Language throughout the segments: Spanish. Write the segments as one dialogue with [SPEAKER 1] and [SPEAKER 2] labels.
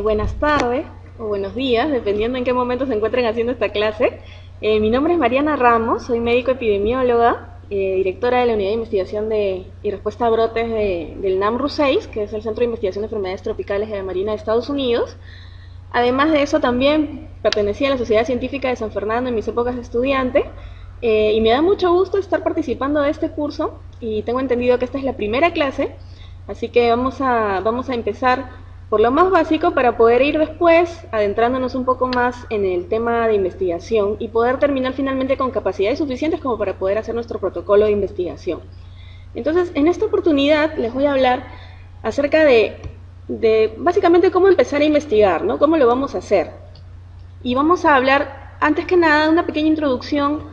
[SPEAKER 1] Buenas tardes o buenos días, dependiendo en qué momento se encuentren haciendo esta clase. Mi nombre es Mariana Ramos, soy médico epidemióloga, directora de la Unidad de Investigación y Respuesta a Brotes del NAMRU-6, que es el Centro de Investigación de Enfermedades Tropicales de la Marina de Estados Unidos. Además de eso, también pertenecía a la Sociedad Científica de San Fernando en mis épocas de estudiante, y me da mucho gusto estar participando de este curso, y tengo entendido que esta es la primera clase, así que vamos a empezar por lo más básico para poder ir después adentrándonos un poco más en el tema de investigación y poder terminar finalmente con capacidades suficientes como para poder hacer nuestro protocolo de investigación. Entonces, en esta oportunidad les voy a hablar acerca de básicamente cómo empezar a investigar, ¿no? Cómo lo vamos a hacer. Y vamos a hablar, antes que nada, de una pequeña introducción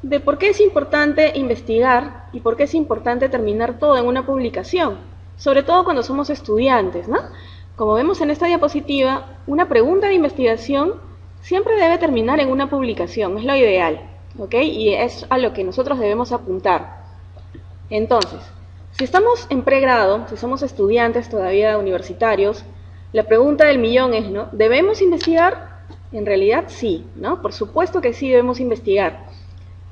[SPEAKER 1] de por qué es importante investigar y por qué es importante terminar todo en una publicación, sobre todo cuando somos estudiantes, ¿no? Como vemos en esta diapositiva, una pregunta de investigación siempre debe terminar en una publicación, es lo ideal, ¿ok? Y es a lo que nosotros debemos apuntar. Entonces, si estamos en pregrado, si somos estudiantes todavía universitarios, la pregunta del millón es, ¿no? ¿Debemos investigar? En realidad sí, ¿no? Por supuesto que sí debemos investigar.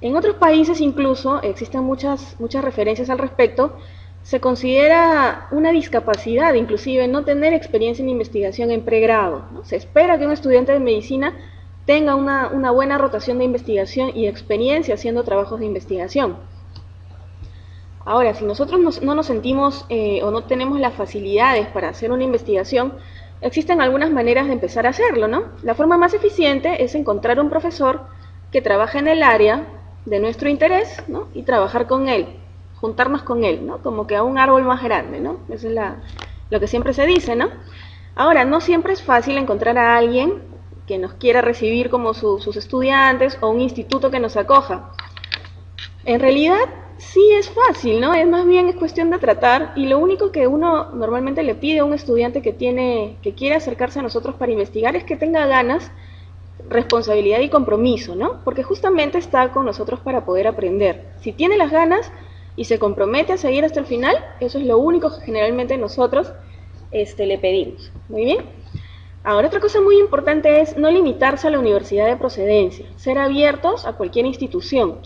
[SPEAKER 1] En otros países incluso, existen muchas referencias al respecto, se considera una discapacidad, inclusive, no tener experiencia en investigación en pregrado, ¿no? Se espera que un estudiante de medicina tenga una buena rotación de investigación y experiencia haciendo trabajos de investigación. Ahora, si nosotros no nos sentimos o no tenemos las facilidades para hacer una investigación, existen algunas maneras de empezar a hacerlo, ¿no? La forma más eficiente es encontrar un profesor que trabaje en el área de nuestro interés, ¿no? Y trabajar con él, juntarnos con él, ¿no? Como que a un árbol más grande, ¿no? Eso es lo que siempre se dice, ¿no? Ahora, no siempre es fácil encontrar a alguien que nos quiera recibir como sus estudiantes o un instituto que nos acoja. En realidad, sí es fácil, ¿no? Es más bien es cuestión de tratar, y lo único que uno normalmente le pide a un estudiante que quiere acercarse a nosotros para investigar es que tenga ganas, responsabilidad y compromiso, ¿no? Porque justamente está con nosotros para poder aprender. Si tiene las ganas y se compromete a seguir hasta el final, eso es lo único que generalmente nosotros le pedimos. Muy bien. Ahora, otra cosa muy importante es no limitarse a la universidad de procedencia, ser abiertos a cualquier institución.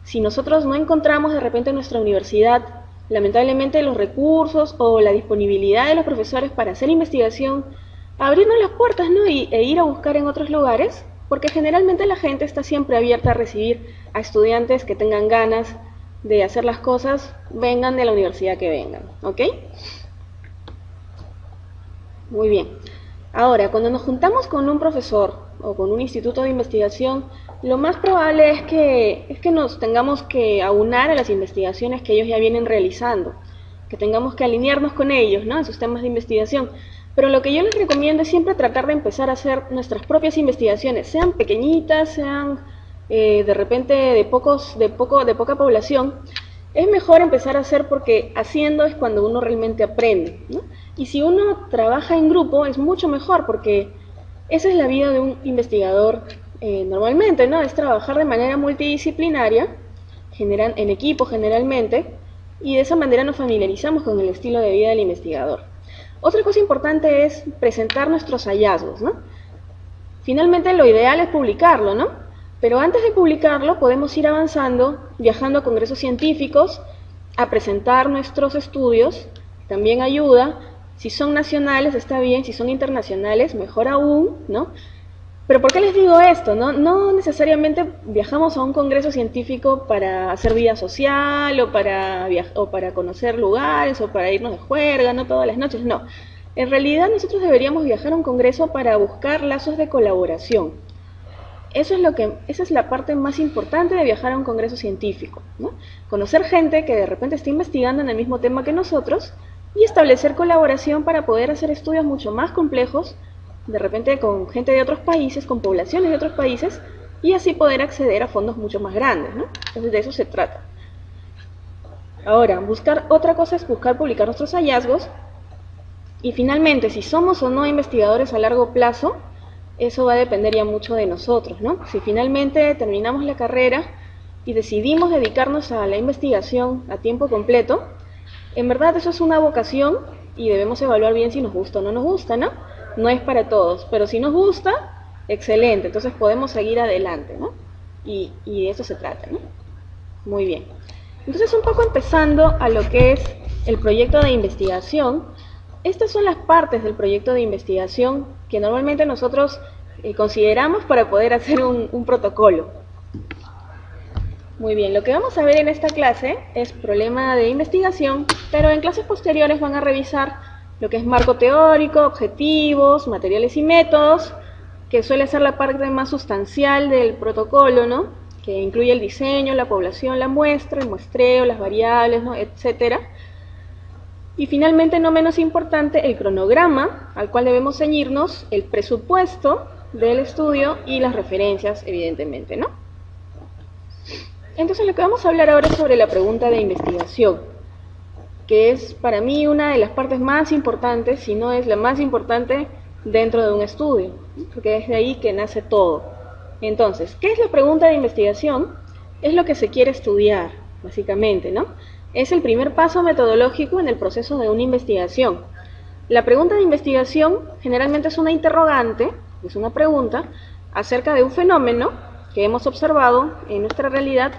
[SPEAKER 1] Si nosotros no encontramos de repente en nuestra universidad, lamentablemente, los recursos o la disponibilidad de los profesores para hacer investigación, abrirnos las puertas, ¿no? E ir a buscar en otros lugares, porque generalmente la gente está siempre abierta a recibir a estudiantes que tengan ganas de hacer las cosas, vengan de la universidad que vengan, ¿ok? Muy bien. Ahora, cuando nos juntamos con un profesor o con un instituto de investigación, lo más probable es que nos tengamos que aunar a las investigaciones que ellos ya vienen realizando, que tengamos que alinearnos con ellos, ¿no? En sus temas de investigación. Pero lo que yo les recomiendo es siempre tratar de empezar a hacer nuestras propias investigaciones, sean pequeñitas, sean de repente de poca población. Es mejor empezar a hacer, porque haciendo es cuando uno realmente aprende, ¿no? Y si uno trabaja en grupo es mucho mejor, porque esa es la vida de un investigador normalmente, ¿no? Es trabajar de manera multidisciplinaria, en equipo generalmente, y de esa manera nos familiarizamos con el estilo de vida del investigador. Otra cosa importante es presentar nuestros hallazgos, ¿no? Finalmente lo ideal es publicarlo, ¿no? Pero antes de publicarlo podemos ir avanzando, viajando a congresos científicos, a presentar nuestros estudios, también ayuda. Si son nacionales está bien, si son internacionales mejor aún, ¿no? Pero ¿por qué les digo esto? No necesariamente viajamos a un congreso científico para hacer vida social o para conocer lugares o para irnos de juerga, no todas las noches, no. En realidad nosotros deberíamos viajar a un congreso para buscar lazos de colaboración. Esa es la parte más importante de viajar a un congreso científico, ¿no? Conocer gente que de repente está investigando en el mismo tema que nosotros y establecer colaboración para poder hacer estudios mucho más complejos, de repente con gente de otros países, con poblaciones de otros países, y así poder acceder a fondos mucho más grandes, ¿no? Entonces de eso se trata. Ahora, otra cosa es buscar publicar nuestros hallazgos, y finalmente, si somos o no investigadores a largo plazo, eso va a depender ya mucho de nosotros, ¿no? Si finalmente terminamos la carrera y decidimos dedicarnos a la investigación a tiempo completo, en verdad eso es una vocación y debemos evaluar bien si nos gusta o no nos gusta, ¿no? No es para todos, pero si nos gusta, excelente, entonces podemos seguir adelante, ¿no? Y de eso se trata, ¿no? Muy bien. Entonces, un poco empezando a lo que es el proyecto de investigación, estas son las partes del proyecto de investigación que normalmente nosotros consideramos para poder hacer un protocolo. Muy bien, lo que vamos a ver en esta clase es problema de investigación, pero en clases posteriores van a revisar lo que es marco teórico, objetivos, materiales y métodos, que suele ser la parte más sustancial del protocolo, ¿no? Que incluye el diseño, la población, la muestra, el muestreo, las variables, ¿no? Etcétera. Y finalmente, no menos importante, el cronograma al cual debemos ceñirnos, el presupuesto del estudio y las referencias, evidentemente, ¿no? Entonces, lo que vamos a hablar ahora es sobre la pregunta de investigación, que es para mí una de las partes más importantes, si no es la más importante dentro de un estudio, porque es de ahí que nace todo. Entonces, ¿qué es la pregunta de investigación? Es lo que se quiere estudiar, básicamente, ¿no? Es el primer paso metodológico en el proceso de una investigación. La pregunta de investigación generalmente es una interrogante, es una pregunta acerca de un fenómeno que hemos observado en nuestra realidad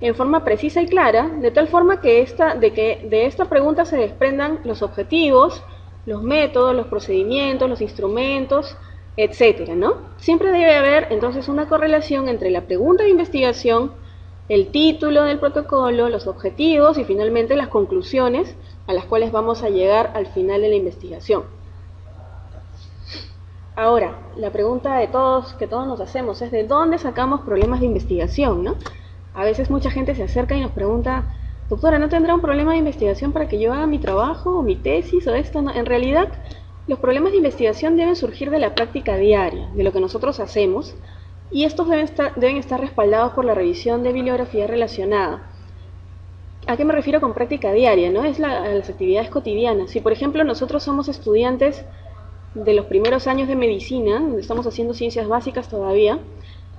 [SPEAKER 1] en forma precisa y clara, de tal forma que de esta pregunta se desprendan los objetivos, los métodos, los procedimientos, los instrumentos, etcétera, ¿no? Siempre debe haber entonces una correlación entre la pregunta de investigación, el título del protocolo, los objetivos y finalmente las conclusiones a las cuales vamos a llegar al final de la investigación. Ahora, la pregunta que todos nos hacemos es ¿de dónde sacamos problemas de investigación, ¿no? A veces mucha gente se acerca y nos pregunta, doctora, ¿no tendrá un problema de investigación para que yo haga mi trabajo o mi tesis o esto? No, en realidad, los problemas de investigación deben surgir de la práctica diaria, de lo que nosotros hacemos, y estos deben estar respaldados por la revisión de bibliografía relacionada. ¿A qué me refiero con práctica diaria, no? Es las actividades cotidianas. Si, por ejemplo, nosotros somos estudiantes de los primeros años de medicina, donde estamos haciendo ciencias básicas todavía,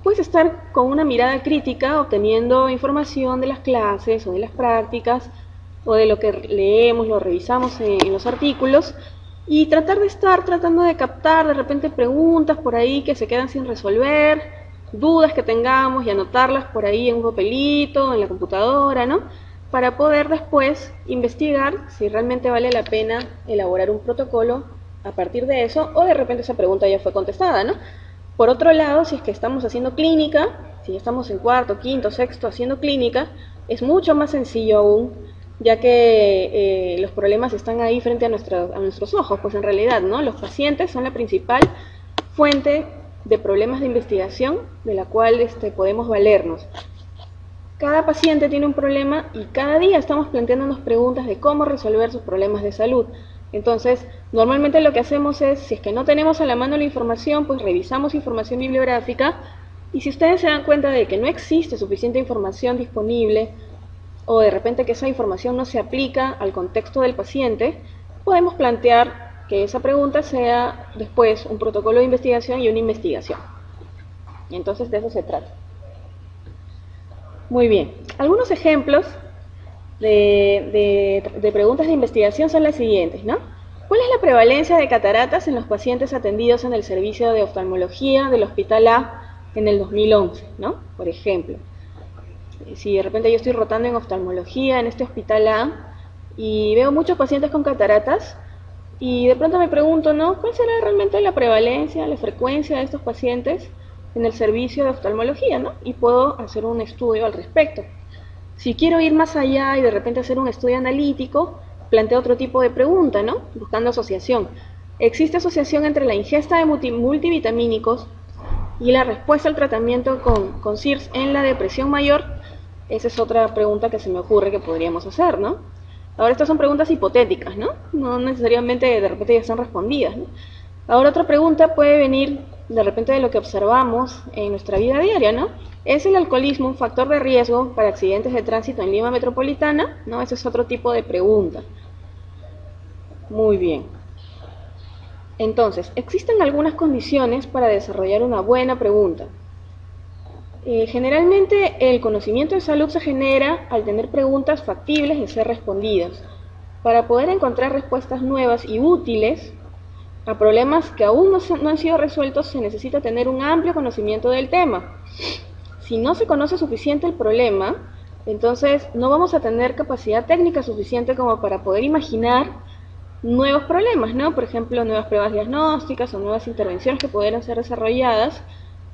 [SPEAKER 1] puedes estar con una mirada crítica obteniendo información de las clases o de las prácticas o de lo que leemos, lo revisamos en los artículos y tratando de captar de repente preguntas por ahí que se quedan sin resolver, dudas que tengamos y anotarlas por ahí en un papelito, en la computadora, ¿no? Para poder después investigar si realmente vale la pena elaborar un protocolo a partir de eso, o de repente esa pregunta ya fue contestada, ¿no? Por otro lado, si es que estamos haciendo clínica, si ya estamos en cuarto, quinto, sexto haciendo clínica, es mucho más sencillo aún, ya que los problemas están ahí frente a nuestros ojos, pues en realidad, ¿no? Los pacientes son la principal fuente de problemas de investigación de la cual podemos valernos. Cada paciente tiene un problema y cada día estamos planteándonos preguntas de cómo resolver sus problemas de salud. Entonces, normalmente lo que hacemos es, si es que no tenemos a la mano la información, pues revisamos información bibliográfica y si ustedes se dan cuenta de que no existe suficiente información disponible o de repente que esa información no se aplica al contexto del paciente, podemos plantear que esa pregunta sea después un protocolo de investigación y una investigación. Y entonces de eso se trata. Muy bien, algunos ejemplos de preguntas de investigación son las siguientes, ¿no? ¿Cuál es la prevalencia de cataratas en los pacientes atendidos en el servicio de oftalmología del Hospital A en el 2011, ¿no? Por ejemplo, si de repente yo estoy rotando en oftalmología en este Hospital A y veo muchos pacientes con cataratas y de pronto me pregunto, ¿no? ¿Cuál será realmente la prevalencia, la frecuencia de estos pacientes en el servicio de oftalmología, ¿no? Y puedo hacer un estudio al respecto. Si quiero ir más allá y de repente hacer un estudio analítico, planteo otro tipo de pregunta, ¿no? Buscando asociación. ¿Existe asociación entre la ingesta de multivitamínicos y la respuesta al tratamiento con SIRS en la depresión mayor? Esa es otra pregunta que se me ocurre que podríamos hacer, ¿no? Ahora, estas son preguntas hipotéticas, ¿no? No necesariamente de repente ya están respondidas, ¿no? Ahora, otra pregunta puede venir de repente de lo que observamos en nuestra vida diaria, ¿no? ¿Es el alcoholismo un factor de riesgo para accidentes de tránsito en Lima metropolitana? ¿No? Ese es otro tipo de pregunta. Muy bien. Entonces, existen algunas condiciones para desarrollar una buena pregunta. Generalmente el conocimiento de salud se genera al tener preguntas factibles de ser respondidas. Para poder encontrar respuestas nuevas y útiles a problemas que aún no han sido resueltos, se necesita tener un amplio conocimiento del tema. Si no se conoce suficiente el problema, entonces no vamos a tener capacidad técnica suficiente como para poder imaginar nuevos problemas, ¿no? Por ejemplo, nuevas pruebas diagnósticas o nuevas intervenciones que pudieran ser desarrolladas.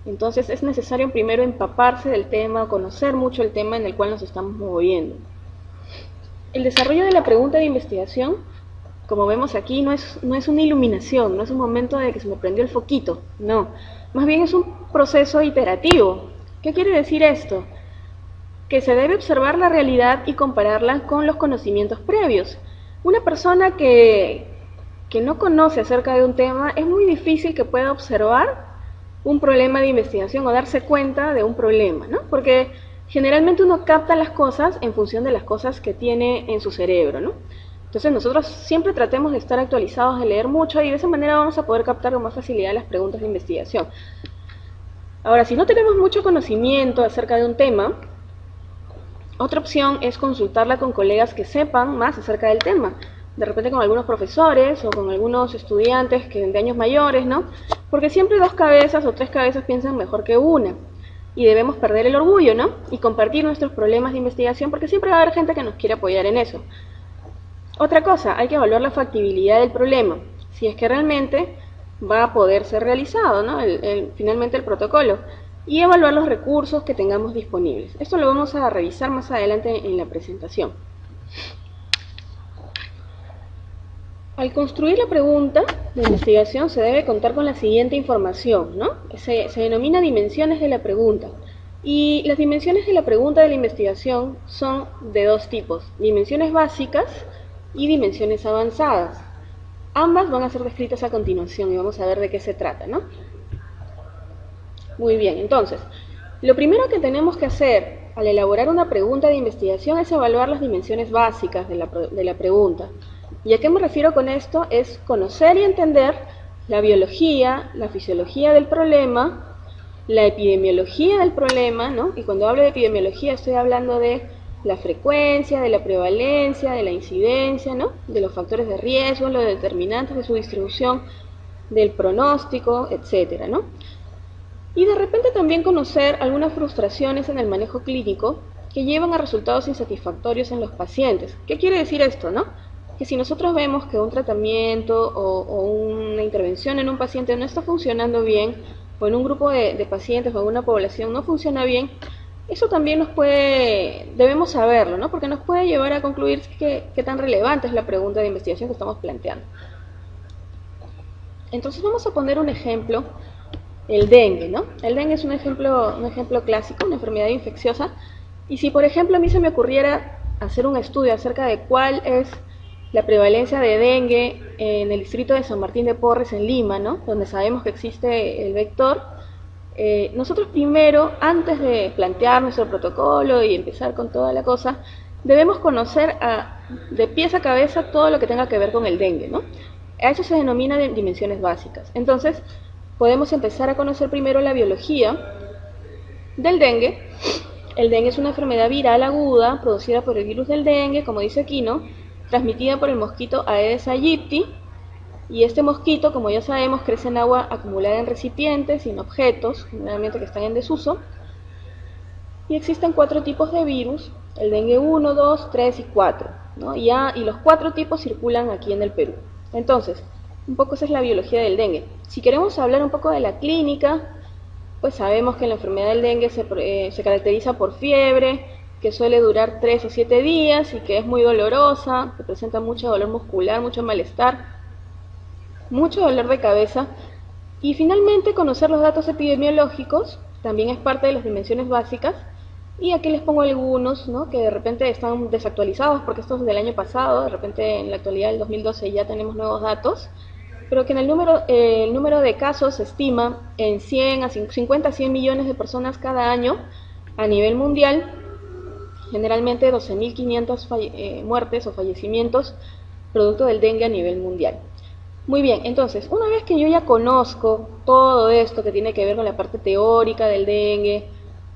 [SPEAKER 1] Entonces es necesario primero empaparse del tema, conocer mucho el tema en el cual nos estamos moviendo. El desarrollo de la pregunta de investigación, como vemos aquí, no es una iluminación, no es un momento de que se me prendió el foquito, no. Más bien es un proceso iterativo. ¿Qué quiere decir esto? Que se debe observar la realidad y compararla con los conocimientos previos. Una persona que no conoce acerca de un tema, es muy difícil que pueda observar un problema de investigación o darse cuenta de un problema, ¿no? Porque generalmente uno capta las cosas en función de las cosas que tiene en su cerebro, ¿no? Entonces nosotros siempre tratemos de estar actualizados, de leer mucho, y de esa manera vamos a poder captar con más facilidad las preguntas de investigación. Ahora, si no tenemos mucho conocimiento acerca de un tema, otra opción es consultarla con colegas que sepan más acerca del tema. De repente con algunos profesores o con algunos estudiantes que de años mayores, ¿no? Porque siempre 2 cabezas o 3 cabezas piensan mejor que una. Y debemos perder el orgullo, ¿no? Y compartir nuestros problemas de investigación, porque siempre va a haber gente que nos quiere apoyar en eso. Otra cosa, hay que evaluar la factibilidad del problema, si es que realmente va a poder ser realizado, ¿no? Finalmente el protocolo. Y evaluar los recursos que tengamos disponibles. Esto lo vamos a revisar más adelante en la presentación. Al construir la pregunta de investigación se debe contar con la siguiente información, ¿no? Se denomina dimensiones de la pregunta. Y las dimensiones de la pregunta de la investigación son de 2 tipos, dimensiones básicas y dimensiones avanzadas. Ambas van a ser descritas a continuación y vamos a ver de qué se trata, ¿no? Muy bien, entonces, lo primero que tenemos que hacer al elaborar una pregunta de investigación es evaluar las dimensiones básicas de la pregunta. ¿Y a qué me refiero con esto? Es conocer y entender la biología, la fisiología del problema, la epidemiología del problema, ¿no? Y cuando hablo de epidemiología estoy hablando de la frecuencia, de la prevalencia, de la incidencia, ¿no? De los factores de riesgo, los determinantes de su distribución, del pronóstico, etcétera, ¿no? Y de repente también conocer algunas frustraciones en el manejo clínico que llevan a resultados insatisfactorios en los pacientes. ¿Qué quiere decir esto, no? Que si nosotros vemos que un tratamiento o una intervención en un paciente no está funcionando bien, o en un grupo de pacientes o en una población no funciona bien, eso también debemos saberlo, ¿no? Porque nos puede llevar a concluir qué tan relevante es la pregunta de investigación que estamos planteando. Entonces vamos a poner un ejemplo. El dengue, ¿no? El dengue es un ejemplo clásico, una enfermedad infecciosa. Y si, por ejemplo, a mí se me ocurriera hacer un estudio acerca de cuál es la prevalencia de dengue en el distrito de San Martín de Porres, en Lima, ¿no? Donde sabemos que existe el vector, nosotros primero, antes de plantear nuestro protocolo y empezar con toda la cosa, debemos conocer de pies a cabeza todo lo que tenga que ver con el dengue, ¿no? A eso se denomina dimensiones básicas. Entonces, podemos empezar a conocer primero la biología del dengue. El dengue es una enfermedad viral aguda producida por el virus del dengue, como dice aquí, ¿no? Transmitida por el mosquito Aedes aegypti. Y este mosquito, como ya sabemos, crece en agua acumulada en recipientes y en objetos, generalmente que están en desuso. Y existen 4 tipos de virus, el dengue 1, 2, 3 y 4, ¿no? Y los 4 tipos circulan aquí en el Perú. Entonces, un poco esa es la biología del dengue. Si queremos hablar un poco de la clínica, pues sabemos que la enfermedad del dengue se caracteriza por fiebre, que suele durar 3 o 7 días y que es muy dolorosa, que presenta mucho dolor muscular, mucho malestar, mucho dolor de cabeza. Y finalmente, conocer los datos epidemiológicos también es parte de las dimensiones básicas. Y aquí les pongo algunos, ¿no? Que de repente están desactualizados porque esto es del año pasado, de repente en la actualidad del 2012 ya tenemos nuevos datos, pero que en el número de casos se estima en 50 a 100 millones de personas cada año a nivel mundial, generalmente 12.500 muertes o fallecimientos producto del dengue a nivel mundial. Muy bien, entonces, una vez que yo ya conozco todo esto que tiene que ver con la parte teórica del dengue,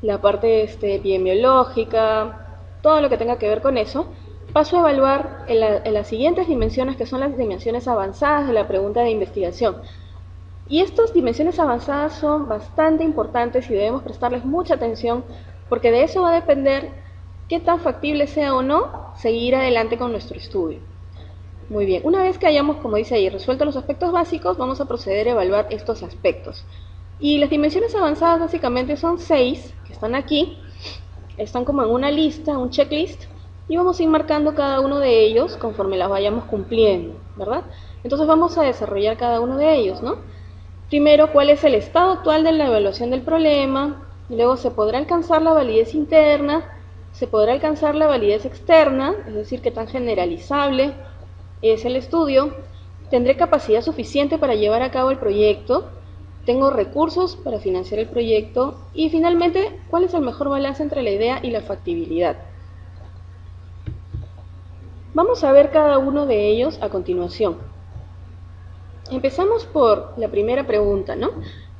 [SPEAKER 1] la parte epidemiológica, todo lo que tenga que ver con eso, paso a evaluar en las siguientes dimensiones, que son las dimensiones avanzadas de la pregunta de investigación. Y estas dimensiones avanzadas son bastante importantes y debemos prestarles mucha atención, porque de eso va a depender qué tan factible sea o no seguir adelante con nuestro estudio. Muy bien, una vez que hayamos, como dice ahí, resuelto los aspectos básicos, vamos a proceder a evaluar estos aspectos. Y las dimensiones avanzadas básicamente son 6, que están aquí, están como en una lista, un checklist, y vamos a ir marcando cada uno de ellos conforme las vayamos cumpliendo, ¿verdad? Entonces vamos a desarrollar cada uno de ellos, ¿no? Primero, ¿cuál es el estado actual de la evaluación del problema? Luego, ¿se podrá alcanzar la validez interna? ¿Se podrá alcanzar la validez externa? Es decir, ¿qué tan generalizable es el estudio? ¿Tendré capacidad suficiente para llevar a cabo el proyecto? ¿Tengo recursos para financiar el proyecto? Y finalmente, ¿cuál es el mejor balance entre la idea y la factibilidad? Vamos a ver cada uno de ellos a continuación. Empezamos por la primera pregunta, ¿no?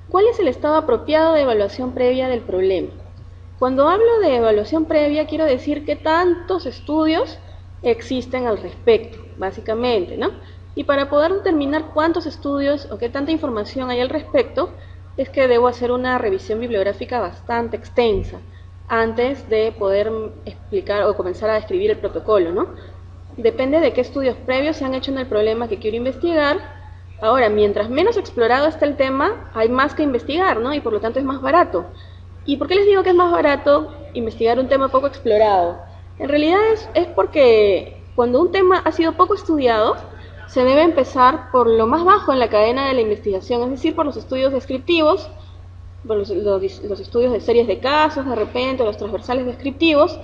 [SPEAKER 1] ¿Cuál es el estado apropiado de evaluación previa del problema? Cuando hablo de evaluación previa, quiero decir qué tantos estudios existen al respecto, básicamente, ¿no? Y para poder determinar cuántos estudios o qué tanta información hay al respecto, es que debo hacer una revisión bibliográfica bastante extensa antes de poder explicar o comenzar a describir el protocolo, ¿no? Depende de qué estudios previos se han hecho en el problema que quiero investigar. Ahora, mientras menos explorado está el tema, hay más que investigar, ¿no? Y por lo tanto es más barato. ¿Y por qué les digo que es más barato investigar un tema poco explorado? En realidad es porque cuando un tema ha sido poco estudiado, se debe empezar por lo más bajo en la cadena de la investigación, es decir, por los estudios descriptivos, por los estudios de series de casos, de repente, los transversales descriptivos,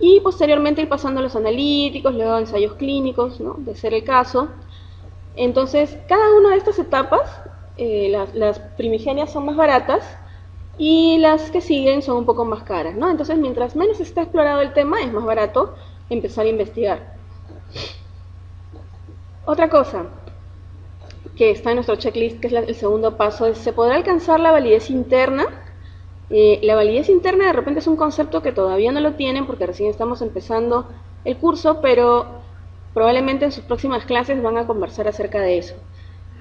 [SPEAKER 1] y posteriormente ir pasando a los analíticos, luego a ensayos clínicos, ¿no? De ser el caso. Entonces, cada una de estas etapas, las primigenias son más baratas y las que siguen son un poco más caras, ¿no? Entonces, mientras menos está explorado el tema, es más barato empezar a investigar. Otra cosa que está en nuestro checklist, que es el segundo paso, es ¿se podrá alcanzar la validez interna? La validez interna de repente es un concepto que todavía no lo tienen porque recién estamos empezando el curso, pero probablemente en sus próximas clases van a conversar acerca de eso.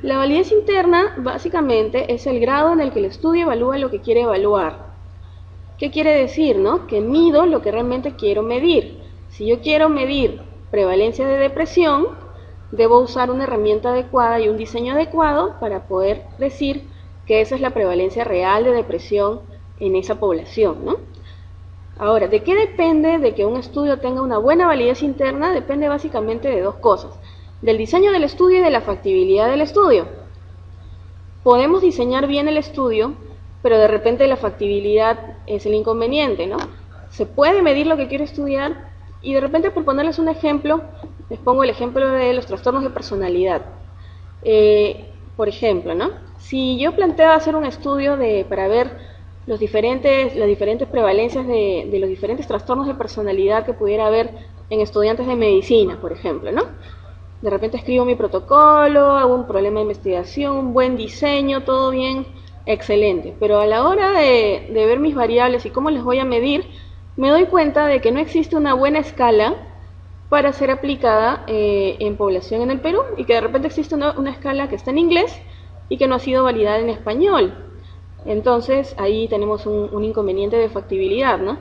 [SPEAKER 1] La validez interna básicamente es el grado en el que el estudio evalúa lo que quiere evaluar. ¿Qué quiere decir, no? Que mido lo que realmente quiero medir. Si yo quiero medir prevalencia de depresión, debo usar una herramienta adecuada y un diseño adecuado para poder decir que esa es la prevalencia real de depresión en esa población, ¿no? Ahora, ¿de qué depende de que un estudio tenga una buena validez interna? Depende básicamente de dos cosas: del diseño del estudio y de la factibilidad del estudio. Podemos diseñar bien el estudio, pero de repente la factibilidad es el inconveniente, ¿no? Se puede medir lo que quiero estudiar y de repente, por ponerles un ejemplo, les pongo el ejemplo de los trastornos de personalidad. Por ejemplo, ¿no? Si yo planteo hacer un estudio para ver las diferentes prevalencias de los diferentes trastornos de personalidad que pudiera haber en estudiantes de medicina, por ejemplo, ¿no? De repente escribo mi protocolo, hago un problema de investigación, un buen diseño, todo bien, excelente. Pero a la hora de ver mis variables y cómo les voy a medir, me doy cuenta de que no existe una buena escala para ser aplicada en población en el Perú, y que de repente existe una escala que está en inglés y que no ha sido validada en español. Entonces ahí tenemos un inconveniente de factibilidad, ¿no?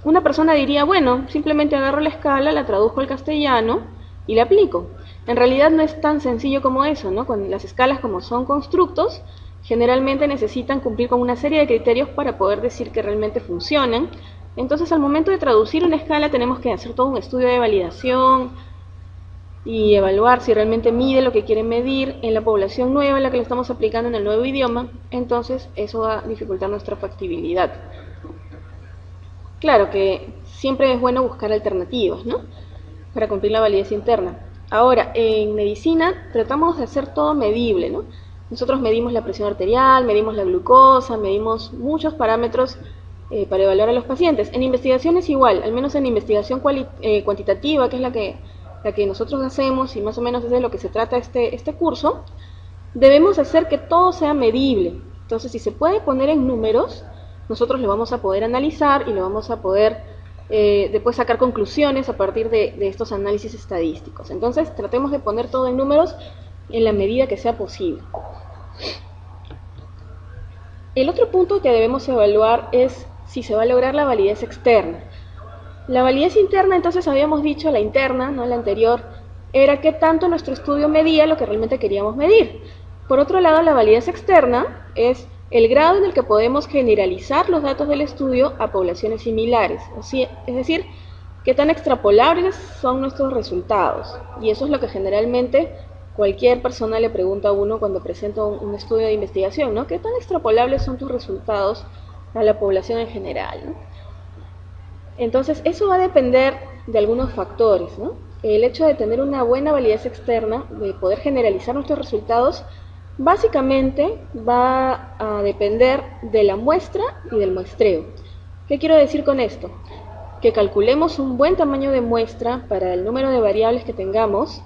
[SPEAKER 1] Una persona diría, bueno, simplemente agarro la escala, la traduzco al castellano y la aplico. En realidad no es tan sencillo como eso, ¿no? Con las escalas, como son constructos, generalmente necesitan cumplir con una serie de criterios para poder decir que realmente funcionan. Entonces, al momento de traducir una escala tenemos que hacer todo un estudio de validación y evaluar si realmente mide lo que quiere medir en la población nueva en la que lo estamos aplicando en el nuevo idioma. Entonces eso va a dificultar nuestra factibilidad. Claro que siempre es bueno buscar alternativas, ¿no? Para cumplir la validez interna. Ahora, en medicina tratamos de hacer todo medible, ¿no? Nosotros medimos la presión arterial, medimos la glucosa, medimos muchos parámetros para evaluar a los pacientes. En investigación es igual, al menos en investigación cuantitativa, que es la que nosotros hacemos y más o menos es de lo que se trata este curso, debemos hacer que todo sea medible. Entonces, si se puede poner en números, nosotros lo vamos a poder analizar y lo vamos a poder después sacar conclusiones a partir de estos análisis estadísticos. Entonces, tratemos de poner todo en números en la medida que sea posible. El otro punto que debemos evaluar es si se va a lograr la validez externa. La validez interna, entonces habíamos dicho, la interna, no la anterior, era qué tanto nuestro estudio medía lo que realmente queríamos medir. Por otro lado, la validez externa es el grado en el que podemos generalizar los datos del estudio a poblaciones similares, es decir, qué tan extrapolables son nuestros resultados. Y eso es lo que generalmente cualquier persona le pregunta a uno cuando presenta un estudio de investigación, ¿no? ¿Qué tan extrapolables son tus resultados a la población en general, ¿no? Entonces, eso va a depender de algunos factores, ¿no? El hecho de tener una buena validez externa, de poder generalizar nuestros resultados, básicamente va a depender de la muestra y del muestreo. ¿Qué quiero decir con esto? Que calculemos un buen tamaño de muestra para el número de variables que tengamos,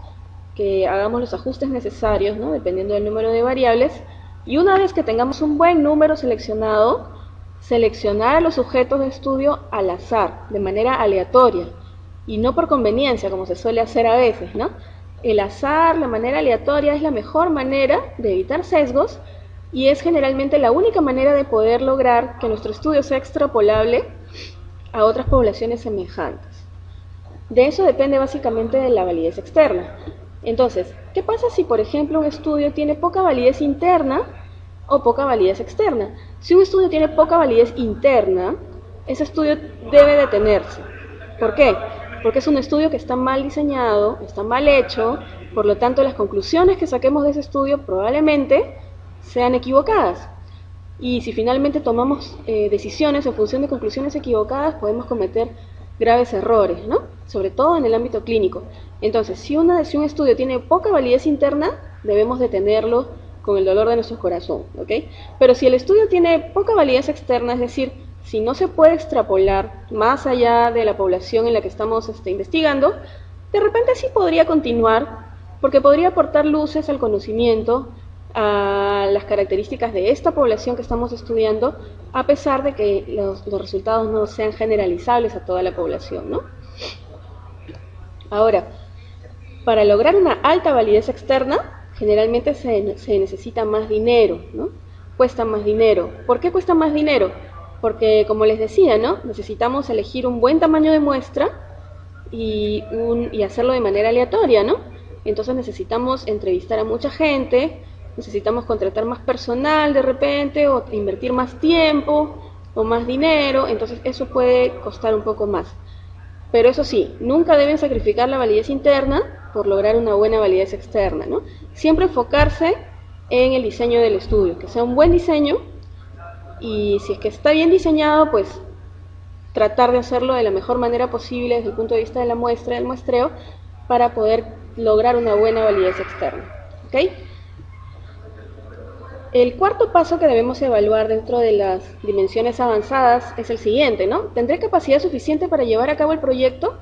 [SPEAKER 1] que hagamos los ajustes necesarios, ¿no? Dependiendo del número de variables, y una vez que tengamos un buen número seleccionado, seleccionar a los sujetos de estudio al azar, de manera aleatoria, y no por conveniencia, como se suele hacer a veces, ¿no? El azar, la manera aleatoria, es la mejor manera de evitar sesgos y es generalmente la única manera de poder lograr que nuestro estudio sea extrapolable a otras poblaciones semejantes. De eso depende básicamente de la validez externa. Entonces, ¿qué pasa si, por ejemplo, un estudio tiene poca validez interna o poca validez externa? Si un estudio tiene poca validez interna, ese estudio debe detenerse. ¿Por qué? Porque es un estudio que está mal diseñado, está mal hecho, por lo tanto las conclusiones que saquemos de ese estudio probablemente sean equivocadas. Y si finalmente tomamos decisiones en función de conclusiones equivocadas, podemos cometer graves errores, ¿no? Sobre todo en el ámbito clínico. Entonces, si un estudio tiene poca validez interna, debemos detenerlo con el dolor de nuestro corazón, ¿ok? Pero si el estudio tiene poca validez externa, es decir, si no se puede extrapolar más allá de la población en la que estamos investigando, de repente sí podría continuar, porque podría aportar luces al conocimiento, a las características de esta población que estamos estudiando, a pesar de que los resultados no sean generalizables a toda la población, ¿no? Ahora, para lograr una alta validez externa, generalmente se necesita más dinero, ¿no? Cuesta más dinero. ¿Por qué cuesta más dinero? Porque, como les decía, ¿no? Necesitamos elegir un buen tamaño de muestra y hacerlo de manera aleatoria, ¿no? Entonces necesitamos entrevistar a mucha gente, necesitamos contratar más personal de repente, o invertir más tiempo, o más dinero, entonces eso puede costar un poco más. Pero eso sí, nunca deben sacrificar la validez interna por lograr una buena validez externa, ¿no? Siempre enfocarse en el diseño del estudio, que sea un buen diseño, y si es que está bien diseñado, pues tratar de hacerlo de la mejor manera posible desde el punto de vista de la muestra, del muestreo, para poder lograr una buena validez externa, ¿ok? El cuarto paso que debemos evaluar dentro de las dimensiones avanzadas es el siguiente, ¿no? ¿Tendré capacidad suficiente para llevar a cabo el proyecto?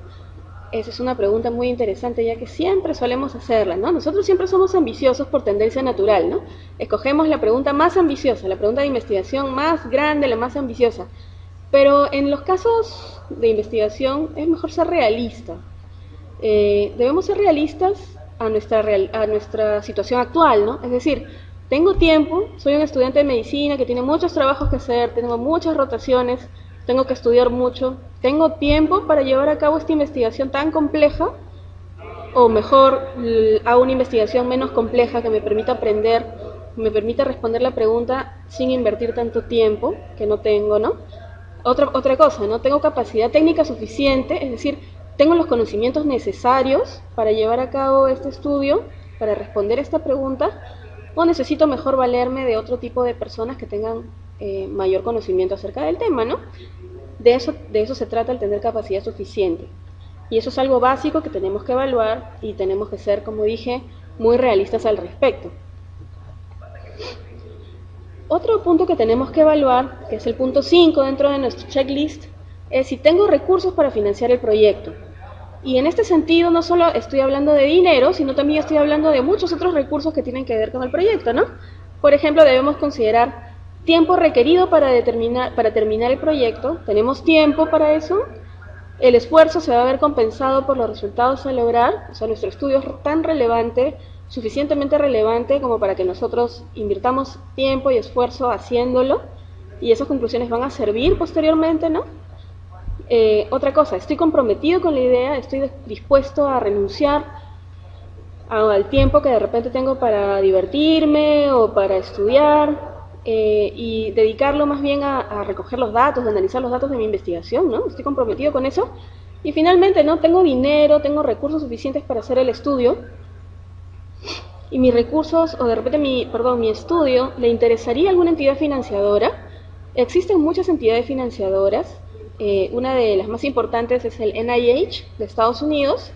[SPEAKER 1] Esa es una pregunta muy interesante, ya que siempre solemos hacerla, ¿no? Nosotros siempre somos ambiciosos por tendencia natural, ¿no? Escogemos la pregunta más ambiciosa, la pregunta de investigación más grande, la más ambiciosa. Pero en los casos de investigación es mejor ser realista. Debemos ser realistas a nuestra situación actual, ¿no? Es decir, tengo tiempo, soy un estudiante de medicina que tiene muchos trabajos que hacer, tengo muchas rotaciones, tengo que estudiar mucho, tengo tiempo para llevar a cabo esta investigación tan compleja, o mejor, hago una investigación menos compleja que me permita aprender, me permita responder la pregunta sin invertir tanto tiempo, que no tengo, ¿no? Otra cosa, no tengo capacidad técnica suficiente, es decir, tengo los conocimientos necesarios para llevar a cabo este estudio, para responder esta pregunta, o necesito mejor valerme de otro tipo de personas que tengan mayor conocimiento acerca del tema, ¿no? De eso se trata el tener capacidad suficiente. Y eso es algo básico que tenemos que evaluar y tenemos que ser, como dije, muy realistas al respecto. Otro punto que tenemos que evaluar, que es el punto 5 dentro de nuestro checklist, es si tengo recursos para financiar el proyecto. Y en este sentido no solo estoy hablando de dinero, sino también estoy hablando de muchos otros recursos que tienen que ver con el proyecto, ¿no? Por ejemplo, debemos considerar tiempo requerido para terminar el proyecto. ¿Tenemos tiempo para eso? el esfuerzo se va a ver compensado por los resultados a lograr. O sea, nuestro estudio es tan relevante, suficientemente relevante como para que nosotros invirtamos tiempo y esfuerzo haciéndolo, y esas conclusiones van a servir posteriormente, ¿no? Otra cosa, estoy comprometido con la idea, estoy dispuesto a renunciar al tiempo que de repente tengo para divertirme o para estudiar, y dedicarlo más bien a recoger los datos, a analizar los datos de mi investigación, ¿no? Estoy comprometido con eso. Y finalmente, ¿no? Tengo dinero, tengo recursos suficientes para hacer el estudio, y mis recursos, o de repente mi estudio, ¿le interesaría a alguna entidad financiadora? Existen muchas entidades financiadoras. Una de las más importantes es el NIH de Estados Unidos,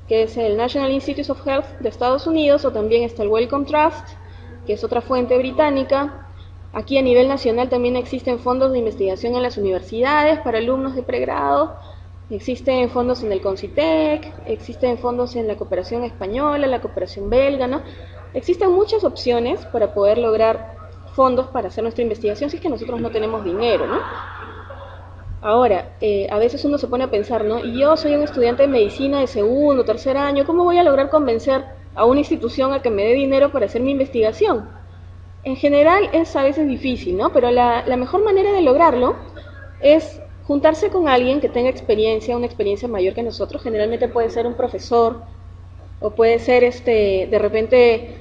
[SPEAKER 1] que es el National Institutes of Health de Estados Unidos, o también está el Wellcome Trust, que es otra fuente británica. Aquí a nivel nacional también existen fondos de investigación en las universidades para alumnos de pregrado, existen fondos en el CONCITEC, existen fondos en la cooperación española, la cooperación belga, ¿no? Existen muchas opciones para poder lograr fondos para hacer nuestra investigación si es que nosotros no tenemos dinero, ¿no? Ahora, a veces uno se pone a pensar, ¿no? Y yo soy un estudiante de medicina de segundo, tercer año, ¿cómo voy a lograr convencer a una institución a que me dé dinero para hacer mi investigación? En general es a veces difícil, ¿no? Pero la mejor manera de lograrlo es juntarse con alguien que tenga experiencia, una experiencia mayor que nosotros. Generalmente puede ser un profesor, o puede ser de repente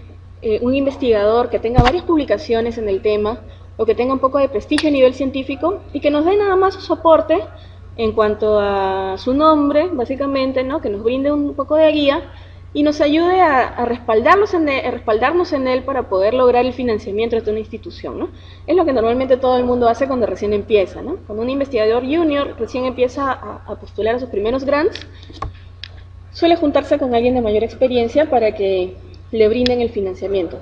[SPEAKER 1] un investigador que tenga varias publicaciones en el tema, o que tenga un poco de prestigio a nivel científico, y que nos dé nada más su soporte en cuanto a su nombre, básicamente, ¿no? Que nos brinde un poco de guía y nos ayude a respaldarnos en él para poder lograr el financiamiento de una institución, ¿no? Es lo que normalmente todo el mundo hace cuando recién empieza, ¿no? Cuando un investigador junior recién empieza a postular a sus primeros grants, suele juntarse con alguien de mayor experiencia para que le brinden el financiamiento.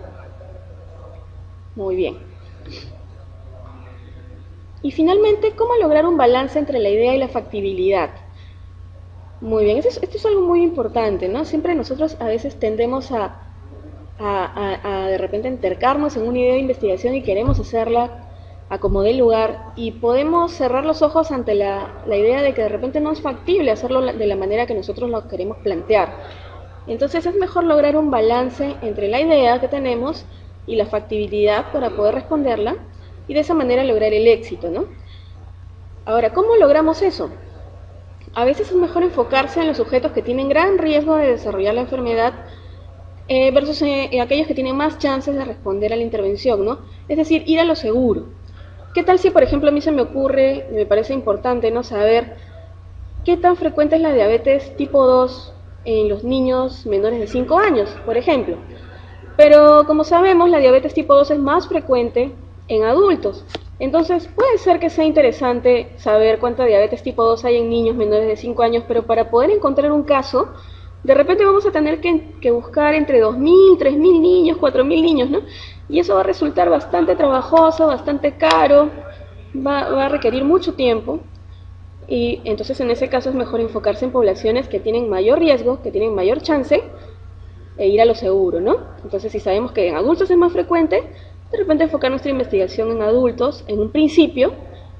[SPEAKER 1] Muy bien. Y finalmente, ¿cómo lograr un balance entre la idea y la factibilidad? Muy bien, esto es algo muy importante, ¿no? Siempre nosotros a veces tendemos a de repente entercarnos en una idea de investigación y queremos hacerla a como dé lugar, y podemos cerrar los ojos ante la idea de que de repente no es factible hacerlo de la manera que nosotros lo queremos plantear. Entonces es mejor lograr un balance entre la idea que tenemos y la factibilidad para poder responderla, y de esa manera lograr el éxito, ¿no? Ahora, ¿cómo logramos eso? A veces es mejor enfocarse en los sujetos que tienen gran riesgo de desarrollar la enfermedad versus aquellos que tienen más chances de responder a la intervención, ¿no? Es decir, ir a lo seguro. ¿Qué tal si, por ejemplo, a mí se me ocurre, me parece importante, ¿no?, saber qué tan frecuente es la diabetes tipo 2 en los niños menores de 5 años, por ejemplo? Pero como sabemos, la diabetes tipo 2 es más frecuente en adultos. Entonces puede ser que sea interesante saber cuánta diabetes tipo 2 hay en niños menores de 5 años, pero para poder encontrar un caso, de repente vamos a tener que buscar entre 2.000, 3.000 niños, 4.000 niños, ¿no? Y eso va a resultar bastante trabajoso, bastante caro, va a requerir mucho tiempo, y entonces en ese caso es mejor enfocarse en poblaciones que tienen mayor riesgo, que tienen mayor chance, e ir a lo seguro, ¿no? Entonces si sabemos que en adultos es más frecuente, de repente enfocar nuestra investigación en adultos en un principio,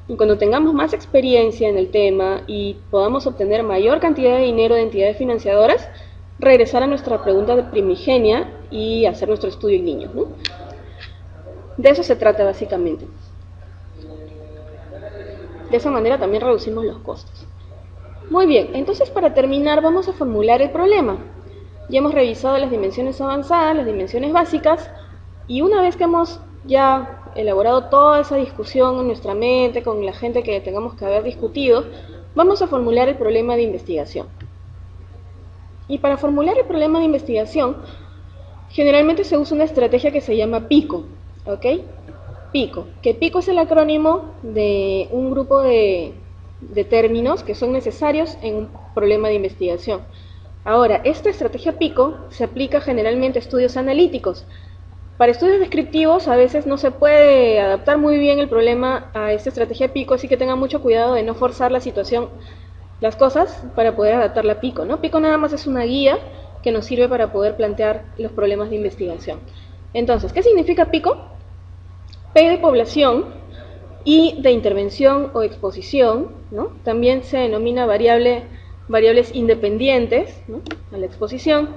[SPEAKER 1] y cuando tengamos más experiencia en el tema y podamos obtener mayor cantidad de dinero de entidades financiadoras, regresar a nuestra pregunta primigenia y hacer nuestro estudio en niños, ¿no? De eso se trata básicamente. De esa manera también reducimos los costos. Muy bien, entonces para terminar vamos a formular el problema. Ya hemos revisado las dimensiones avanzadas, las dimensiones básicas, y una vez que hemos ya elaborado toda esa discusión en nuestra mente, con la gente que tengamos que haber discutido, vamos a formular el problema de investigación. Y para formular el problema de investigación, generalmente se usa una estrategia que se llama PICO, ¿ok? PICO, que PICO es el acrónimo de un grupo de términos que son necesarios en un problema de investigación. Ahora, esta estrategia PICO se aplica generalmente a estudios analíticos. Para estudios descriptivos a veces no se puede adaptar muy bien el problema a esta estrategia PICO, así que tengan mucho cuidado de no forzar la situación, las cosas, para poder adaptarla a PICO, ¿no? PICO nada más es una guía que nos sirve para poder plantear los problemas de investigación. Entonces, ¿qué significa PICO? P de población, y de intervención o exposición, ¿no? También se denomina variables independientes, ¿no?, a la exposición.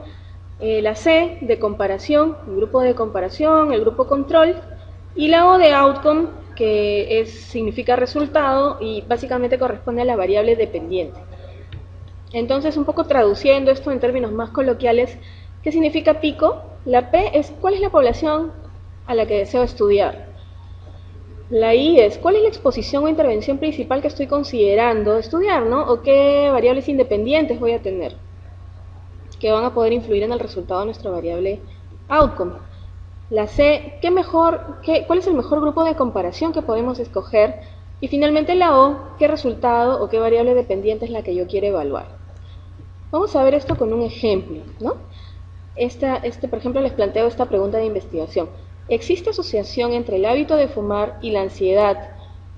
[SPEAKER 1] La C de comparación, el grupo de comparación, el grupo control, y la O de outcome, que significa resultado y básicamente corresponde a la variable dependiente. Entonces, un poco traduciendo esto en términos más coloquiales, ¿qué significa pico? La P es ¿cuál es la población a la que deseo estudiar? La I es ¿cuál es la exposición o intervención principal que estoy considerando estudiar, ¿no? ¿O qué variables independientes voy a tener que van a poder influir en el resultado de nuestra variable outcome? La C, ¿cuál es el mejor grupo de comparación que podemos escoger? Y finalmente la O, ¿qué resultado o qué variable dependiente es la que yo quiero evaluar? Vamos a ver esto con un ejemplo, ¿no? Por ejemplo, les planteo esta pregunta de investigación. ¿Existe asociación entre el hábito de fumar y la ansiedad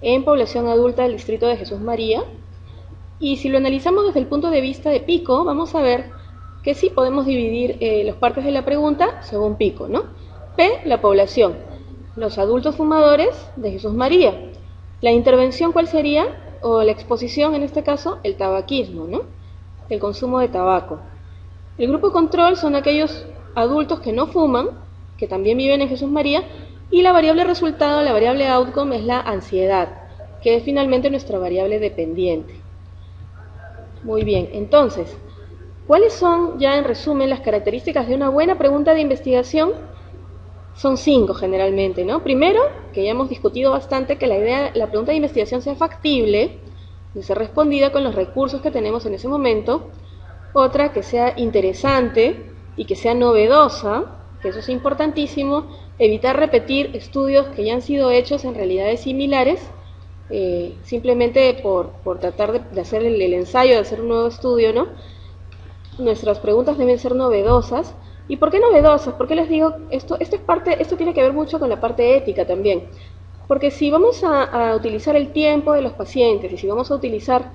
[SPEAKER 1] en población adulta del distrito de Jesús María? Y si lo analizamos desde el punto de vista de pico, vamos a ver que sí podemos dividir las partes de la pregunta según pico, ¿no? P, la población, los adultos fumadores de Jesús María. La intervención, ¿cuál sería? O la exposición, en este caso, el tabaquismo, ¿no? El consumo de tabaco. El grupo control son aquellos adultos que no fuman, que también viven en Jesús María, y la variable resultado, la variable outcome, es la ansiedad, que es finalmente nuestra variable dependiente. Muy bien, entonces, ¿cuáles son, ya en resumen, las características de una buena pregunta de investigación? Son 5 generalmente, ¿no? Primero, que ya hemos discutido bastante, que la pregunta de investigación sea factible, de ser respondida con los recursos que tenemos en ese momento. Otra, que sea interesante y que sea novedosa, que eso es importantísimo. Evitar repetir estudios que ya han sido hechos en realidades similares, simplemente por tratar de hacer el ensayo de hacer un nuevo estudio, ¿no? Nuestras preguntas deben ser novedosas. ¿Y por qué novedosas? ¿Por qué les digo esto? Esto tiene que ver mucho con la parte ética también. Porque si vamos a utilizar el tiempo de los pacientes y si vamos a utilizar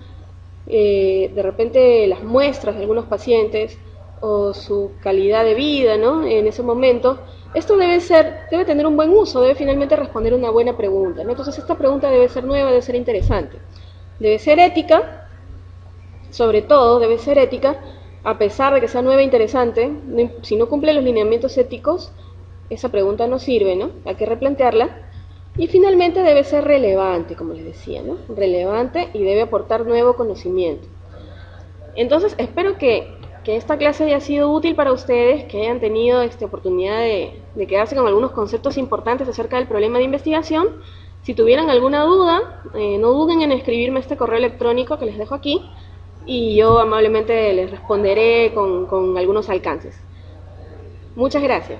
[SPEAKER 1] de repente las muestras de algunos pacientes o su calidad de vida, ¿no?, en ese momento, esto debe tener un buen uso, debe finalmente responder una buena pregunta, ¿no? Entonces esta pregunta debe ser nueva, debe ser interesante, debe ser ética, sobre todo debe ser ética, a pesar de que sea nueva e interesante. Si no cumple los lineamientos éticos, esa pregunta no sirve, ¿no? Hay que replantearla. Y finalmente debe ser relevante, como les decía, ¿no? Relevante y debe aportar nuevo conocimiento. Entonces, espero que esta clase haya sido útil para ustedes, que hayan tenido oportunidad de quedarse con algunos conceptos importantes acerca del problema de investigación. Si tuvieran alguna duda, no duden en escribirme este correo electrónico que les dejo aquí, y yo amablemente les responderé con algunos alcances. Muchas gracias.